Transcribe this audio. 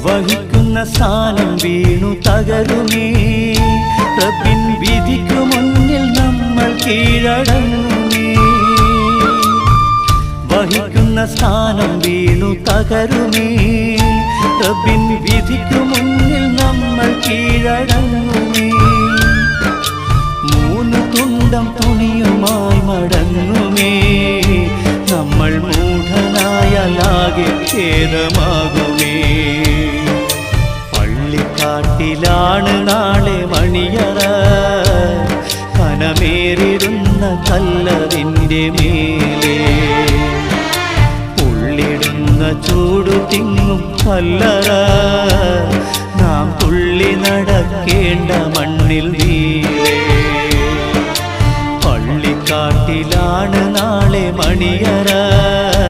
വഹിക്കുന്ന സ്ഥാനം വീണു തകരുമേ. റബ്ബിൻ വിധിക്കു മുന്നിൽ നമ്മൾ കീഴടങ്ങുമേ. വഹിക്കുന്ന സ്ഥാനം വീണു തകരുമേ. റബ്ബിൻ വിധിക്കു മുന്നിൽ നമ്മൾ കീഴടങ്ങുമേ. മൂന്ന് തുണ്ടം തുണിയുമായി മടങ്ങുമേ. നമ്മൾ മൂഢനായാലാകെ ഖേദമാകുമേ. പള്ളിക്കാട്ടിലാണ് നാളെ മണിയറ, കനമേറിടുന്ന കല്ലതിൻ്റെ മേലെ. ഉള്ളിടുന്ന ചൂടു തിങ്ങും കല്ലറ, നാം തുള്ളി നടക്കേണ്ട മണ്ണിൽ നീളേ. പള്ളിക്കാട്ടിലാണ് നാളെ മണിയറ,